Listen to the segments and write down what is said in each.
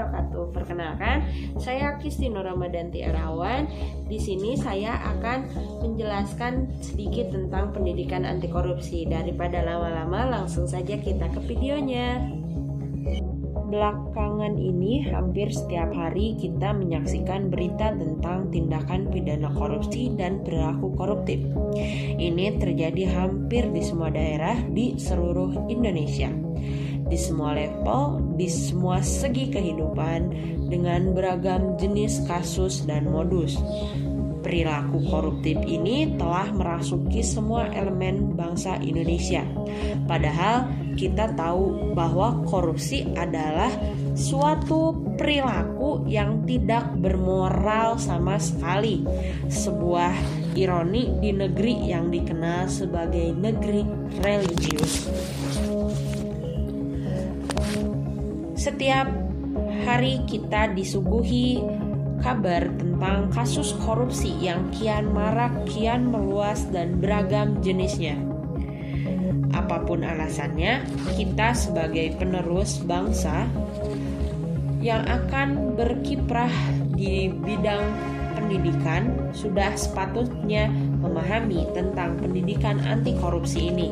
wabarakatuh. Perkenalkan, saya Kristina Ramadanti Arawan. Di sini saya akan menjelaskan sedikit tentang pendidikan anti korupsi. Daripada lama-lama, langsung saja kita ke videonya. Belakangan ini hampir setiap hari kita menyaksikan berita tentang tindakan pidana korupsi dan perilaku koruptif. Ini terjadi hampir di semua daerah di seluruh Indonesia, di semua level, di semua segi kehidupan, dengan beragam jenis kasus dan modus. Perilaku koruptif ini telah merasuki semua elemen bangsa Indonesia. Padahal kita tahu bahwa korupsi adalah suatu perilaku yang tidak bermoral sama sekali. Sebuah ironi di negeri yang dikenal sebagai negeri religius. Setiap hari kita disuguhi kabar tentang kasus korupsi yang kian marak, kian meluas, dan beragam jenisnya. Apapun alasannya, kita sebagai penerus bangsa yang akan berkiprah di bidang pendidikan sudah sepatutnya memahami tentang pendidikan anti korupsi ini,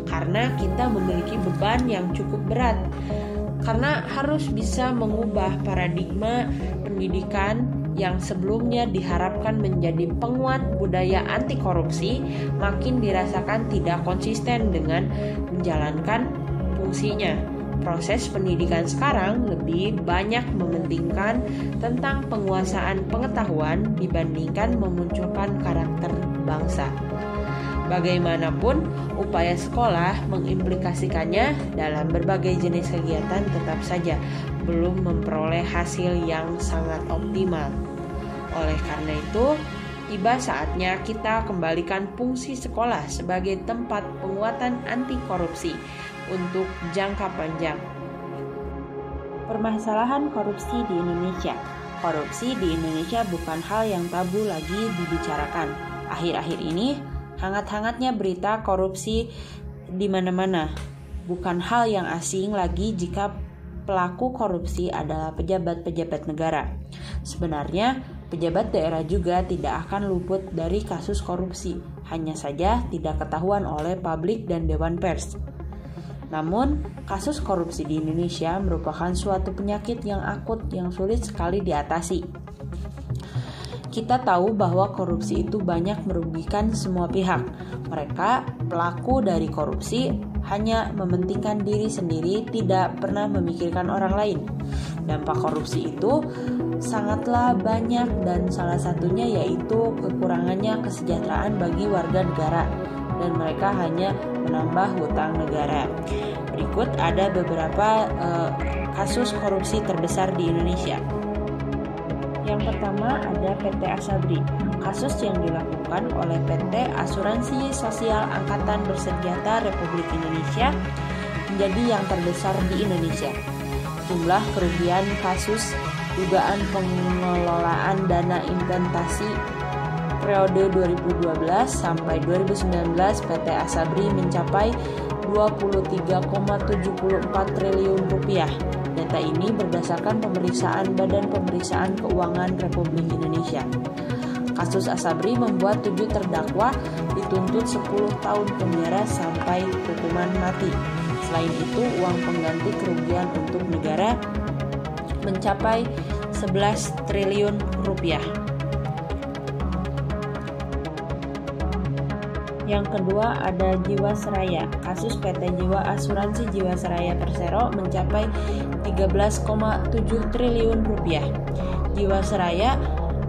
karena kita memiliki beban yang cukup berat. Karena harus bisa mengubah paradigma pendidikan yang sebelumnya diharapkan menjadi penguat budaya anti korupsi, makin dirasakan tidak konsisten dengan menjalankan fungsinya. Proses pendidikan sekarang lebih banyak mementingkan tentang penguasaan pengetahuan dibandingkan memunculkan karakter bangsa. Bagaimanapun, upaya sekolah mengimplikasikannya dalam berbagai jenis kegiatan tetap saja belum memperoleh hasil yang sangat optimal. Oleh karena itu, tiba saatnya kita kembalikan fungsi sekolah sebagai tempat penguatan anti korupsi untuk jangka panjang. Permasalahan korupsi di Indonesia. Korupsi di Indonesia bukan hal yang tabu lagi dibicarakan. Akhir-akhir ini, hangat-hangatnya berita korupsi di mana-mana. Bukan hal yang asing lagi jika pelaku korupsi adalah pejabat-pejabat negara. Sebenarnya, pejabat daerah juga tidak akan luput dari kasus korupsi, hanya saja tidak ketahuan oleh publik dan dewan pers. Namun, kasus korupsi di Indonesia merupakan suatu penyakit yang akut yang sulit sekali diatasi. Kita tahu bahwa korupsi itu banyak merugikan semua pihak. Mereka, pelaku dari korupsi, hanya mementingkan diri sendiri, tidak pernah memikirkan orang lain. Dampak korupsi itu sangatlah banyak dan salah satunya yaitu kekurangannya kesejahteraan bagi warga negara dan mereka hanya menambah hutang negara. Berikut ada beberapa kasus korupsi terbesar di Indonesia. Yang pertama ada PT Asabri, kasus yang dilakukan oleh PT Asuransi Sosial Angkatan Bersenjata Republik Indonesia menjadi yang terbesar di Indonesia. Jumlah kerugian kasus dugaan pengelolaan dana investasi periode 2012 sampai 2019 PT Asabri mencapai 23,74 triliun rupiah. Data ini berdasarkan pemeriksaan Badan Pemeriksaan Keuangan Republik Indonesia. Kasus Asabri membuat 7 terdakwa dituntut 10 tahun penjara sampai hukuman mati. Selain itu, uang pengganti kerugian untuk negara mencapai 11 triliun rupiah. Yang kedua ada Jiwasraya. Kasus PT Jiwa Asuransi Jiwasraya Persero mencapai 13,7 triliun rupiah. Jiwasraya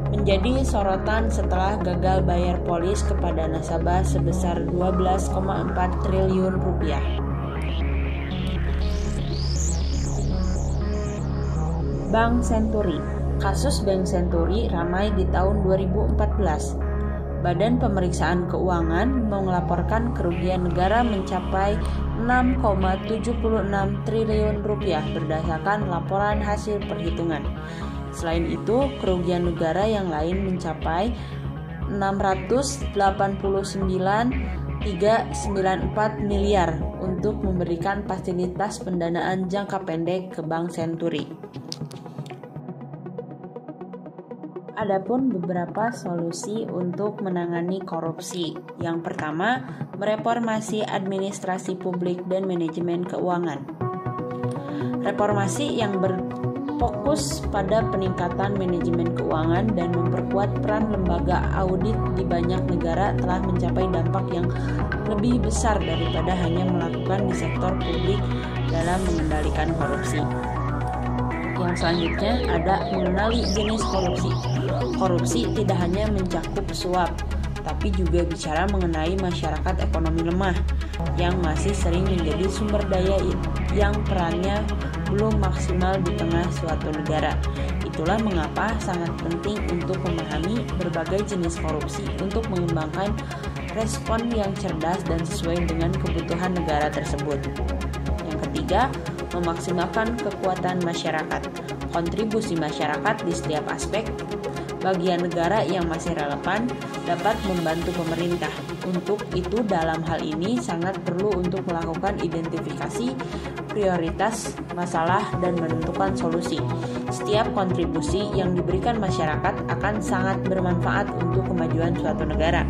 menjadi sorotan setelah gagal bayar polis kepada nasabah sebesar 12,4 triliun rupiah. Bank Senturi. Kasus Bank Senturi ramai di tahun 2014. Badan Pemeriksaan Keuangan melaporkan kerugian negara mencapai 6,76 triliun rupiah berdasarkan laporan hasil perhitungan. Selain itu, kerugian negara yang lain mencapai 689,394 miliar untuk memberikan fasilitas pendanaan jangka pendek ke Bank Senturi. Adapun beberapa solusi untuk menangani korupsi. Yang pertama, mereformasi administrasi publik dan manajemen keuangan. Reformasi yang berfokus pada peningkatan manajemen keuangan dan memperkuat peran lembaga audit di banyak negara telah mencapai dampak yang lebih besar daripada hanya melakukan di sektor publik dalam mengendalikan korupsi. Yang selanjutnya ada mengenali jenis korupsi. Korupsi tidak hanya mencakup suap, tapi juga bicara mengenai masyarakat ekonomi lemah yang masih sering menjadi sumber daya yang perannya belum maksimal di tengah suatu negara. Itulah mengapa sangat penting untuk memahami berbagai jenis korupsi untuk mengembangkan respon yang cerdas dan sesuai dengan kebutuhan negara tersebut. Yang ketiga, memaksimalkan kekuatan masyarakat. Kontribusi masyarakat di setiap aspek bagian negara yang masih relevan dapat membantu pemerintah. Untuk itu dalam hal ini sangat perlu untuk melakukan identifikasi prioritas masalah dan menentukan solusi. Setiap kontribusi yang diberikan masyarakat akan sangat bermanfaat untuk kemajuan suatu negara.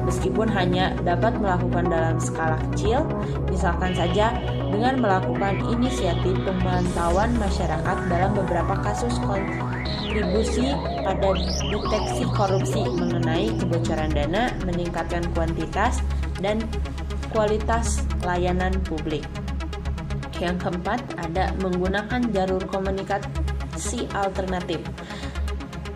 Meskipun hanya dapat melakukan dalam skala kecil, misalkan saja dengan melakukan inisiatif pemantauan masyarakat dalam beberapa kasus kontribusi pada deteksi korupsi mengenai kebocoran dana, meningkatkan kuantitas dan kualitas layanan publik. Yang keempat ada menggunakan jalur komunikasi alternatif.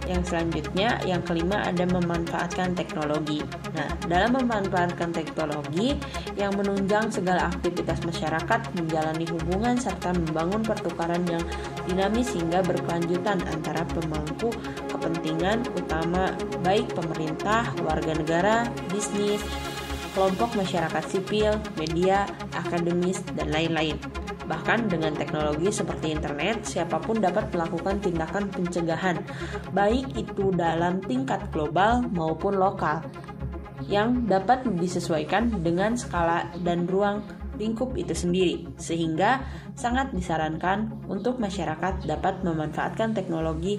Yang selanjutnya, yang kelima ada memanfaatkan teknologi. Nah, dalam memanfaatkan teknologi yang menunjang segala aktivitas masyarakat, menjalani hubungan serta membangun pertukaran yang dinamis hingga berkelanjutan antara pemangku kepentingan utama baik pemerintah, warga negara, bisnis, kelompok masyarakat sipil, media, akademis, dan lain-lain. Bahkan dengan teknologi seperti internet, siapapun dapat melakukan tindakan pencegahan, baik itu dalam tingkat global maupun lokal, yang dapat disesuaikan dengan skala dan ruang lingkup itu sendiri, sehingga sangat disarankan untuk masyarakat dapat memanfaatkan teknologi.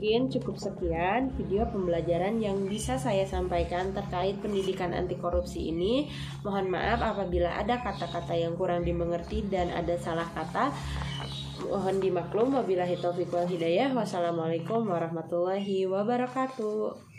Mungkin cukup sekian video pembelajaran yang bisa saya sampaikan terkait pendidikan anti korupsi ini. Mohon maaf apabila ada kata-kata yang kurang dimengerti dan ada salah kata. Mohon dimaklum. Wabillahi taufiq wal hidayah. Wassalamualaikum warahmatullahi wabarakatuh.